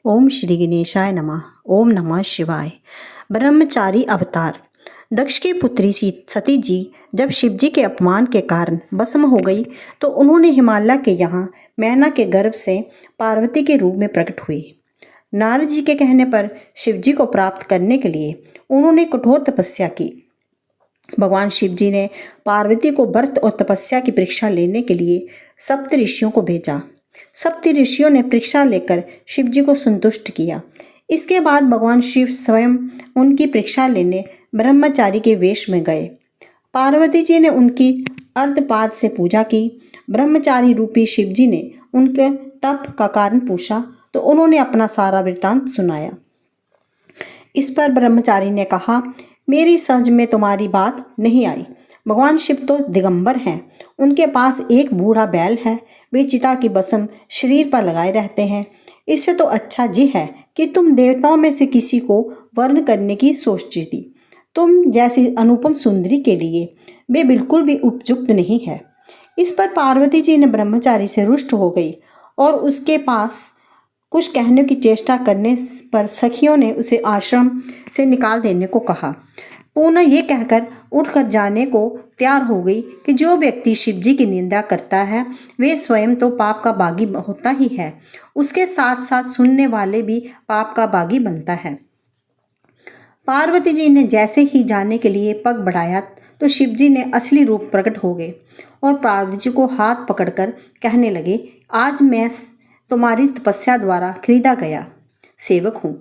ओम श्री गणेशाय नमः। ओम नमः शिवाय। ब्रह्मचारी अवतार। दक्ष की पुत्री सती जी जब शिव जी के अपमान के कारण भस्म हो गई तो उन्होंने हिमालय के यहाँ मैना के गर्भ से पार्वती के रूप में प्रकट हुई। नारद जी के कहने पर शिव जी को प्राप्त करने के लिए उन्होंने कठोर तपस्या की। भगवान शिव जी ने पार्वती को व्रत और तपस्या की परीक्षा लेने के लिए सप्त ऋषियों को भेजा। सप्त ऋषियों ने परीक्षा लेकर शिव जी को संतुष्ट किया। इसके बाद भगवान शिव स्वयं उनकी परीक्षा लेने ब्रह्मचारी के वेश में गए। पार्वती जी ने उनकी अर्धपाद से पूजा की। ब्रह्मचारी रूपी शिव जी ने उनके तप का कारण पूछा तो उन्होंने अपना सारा वृत्तांत सुनाया। इस पर ब्रह्मचारी ने कहा, मेरी समझ में तुम्हारी बात नहीं आई। भगवान शिव तो दिगंबर हैं। उनके पास एक बूढ़ा बैल है। वे चिता की भस्म शरीर पर लगाए रहते हैं। इससे तो अच्छा जी है कि तुम देवताओं में से किसी को वर्ण करने की सोचती थी। तुम जैसी अनुपम सुंदरी के लिए वे बिल्कुल भी उपयुक्त नहीं है। इस पर पार्वती जी ने ब्रह्मचारी से रुष्ट हो गई और उसके पास कुछ कहने की चेष्टा करने पर सखियों ने उसे आश्रम से निकाल देने को कहा। पूना ये कहकर उठकर जाने को तैयार हो गई कि जो व्यक्ति शिव जी की निंदा करता है वे स्वयं तो पाप का बागी होता ही है, उसके साथ साथ सुनने वाले भी पाप का बागी बनता है। पार्वती जी ने जैसे ही जाने के लिए पग बढ़ाया तो शिव जी ने असली रूप प्रकट हो गए और पार्वती जी को हाथ पकड़कर कहने लगे, आज मैं तुम्हारी तपस्या द्वारा खरीदा गया सेवक हूँ।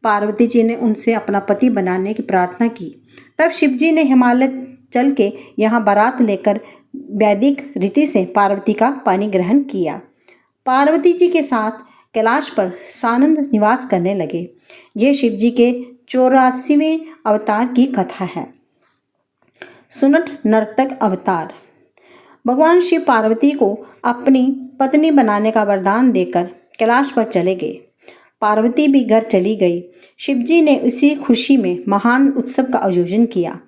पार्वती जी ने उनसे अपना पति बनाने की प्रार्थना की। तब शिव जी ने हिमालय चल के यहाँ बारात लेकर वैदिक रीति से पार्वती का पानी ग्रहण किया। पार्वती जी के साथ कैलाश पर सानंद निवास करने लगे। ये शिव जी के 84वें अवतार की कथा है। सुनट नर्तक अवतार। भगवान शिव पार्वती को अपनी पत्नी बनाने का वरदान देकर कैलाश पर चले गए। पार्वती भी घर चली गई। शिव जी ने इसी खुशी में महान उत्सव का आयोजन किया।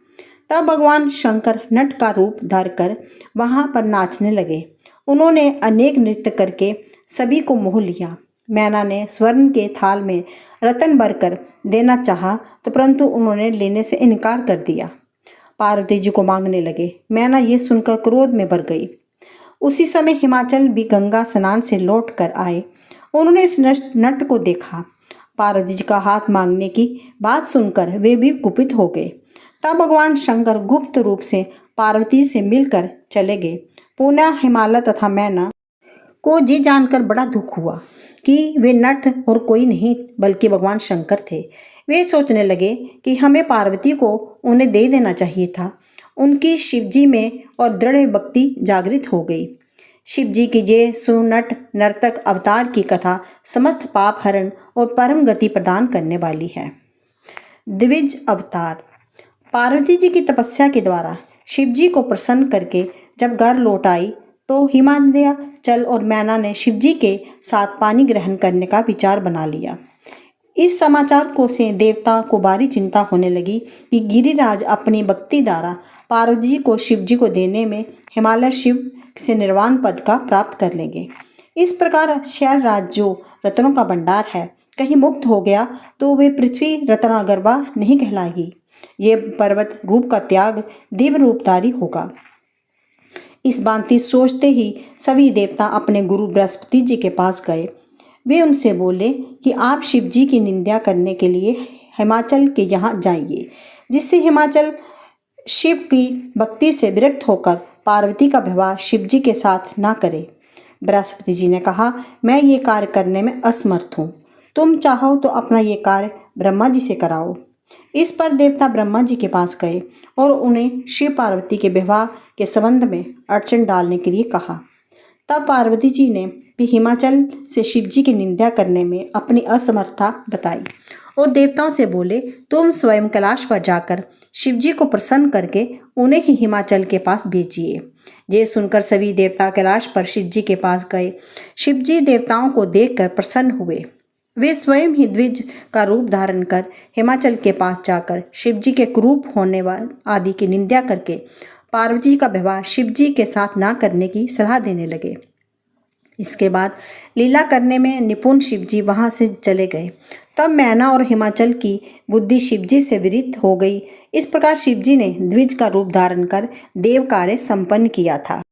तब भगवान शंकर नट का रूप धरकर वहां पर नाचने लगे। उन्होंने अनेक नृत्य करके सभी को मोह लिया। मैना ने स्वर्ण के थाल में रतन भरकर देना चाहा तो परंतु उन्होंने लेने से इनकार कर दिया। पार्वती जी को मांगने लगे। मैना ये सुनकर क्रोध में भर गई। उसी समय हिमाचल भी गंगा स्नान से लौट कर आए। उन्होंने इस नट को देखा। पार्वती जी का हाथ मांगने की बात सुनकर वे भी कुपित हो गए। तब भगवान शंकर गुप्त रूप से पार्वती से मिलकर चले गए। पुनः हिमालय तथा मैना को जी जानकर बड़ा दुख हुआ कि वे नट और कोई नहीं बल्कि भगवान शंकर थे। वे सोचने लगे कि हमें पार्वती को उन्हें दे देना चाहिए था। उनकी शिवजी में और दृढ़ भक्ति जागृत हो गई। शिव जी की ये सुनट नर्तक अवतार की कथा समस्त पाप हरण और परम गति प्रदान करने वाली है। द्विज अवतार। पार्वती जी की तपस्या के द्वारा शिव जी को प्रसन्न करके जब घर लौट आई तो हिमालय चल और मैना ने शिव जी के साथ पानी ग्रहण करने का विचार बना लिया। इस समाचार को से देवता को भारी चिंता होने लगी कि गिरिराज अपनी भक्ति द्वारा पार्वती जी को शिव जी को देने में हिमालय शिव से निर्वाण पद का प्राप्त कर लेंगे। इस प्रकार शैलराज जो रत्नों का भंडार है कहीं मुक्त हो गया तो वे पृथ्वी रत्नागर्भा नहीं कहलाएगी। ये पर्वत रूप का त्याग दिव्य रूपधारी होगा। इस भांति सोचते ही सभी देवता अपने गुरु बृहस्पति जी के पास गए। वे उनसे बोले कि आप शिव जी की निंदा करने के लिए हिमाचल के यहाँ जाइए, जिससे हिमाचल शिव की भक्ति से विरक्त होकर पार्वती का विवाह शिव जी के साथ ना करे। बृहस्पति जी ने कहा, मैं ये कार्य करने में असमर्थ हूँ। तुम चाहो तो अपना ये कार्य ब्रह्मा जी से कराओ। इस पर देवता ब्रह्मा जी के पास गए और उन्हें शिव पार्वती के विवाह के संबंध में अड़चन डालने के लिए कहा। तब पार्वती जी ने भी हिमाचल से शिव जी की निंदा करने में अपनी असमर्थता बताई और देवताओं से बोले, तुम स्वयं कैलाश पर जाकर शिव जी को प्रसन्न करके उन्हें ही हिमाचल के पास भेजिए। ये सुनकर सभी देवता कैलाश पर शिव जी के पास गए। शिव जी देवताओं को देखकर प्रसन्न हुए। वे स्वयं ही द्विज का रूप धारण कर हिमाचल के पास जाकर शिव जी के कुरूप होने आदि की निंदा करके पार्वती जी का विवाह शिव जी के साथ ना करने की सलाह देने लगे। इसके बाद लीला करने में निपुण शिवजी वहां से चले गए। तब मैना और हिमाचल की बुद्धि शिवजी से विरक्त हो गई। इस प्रकार शिवजी ने द्विज का रूप धारण कर देव कार्य संपन्न किया था।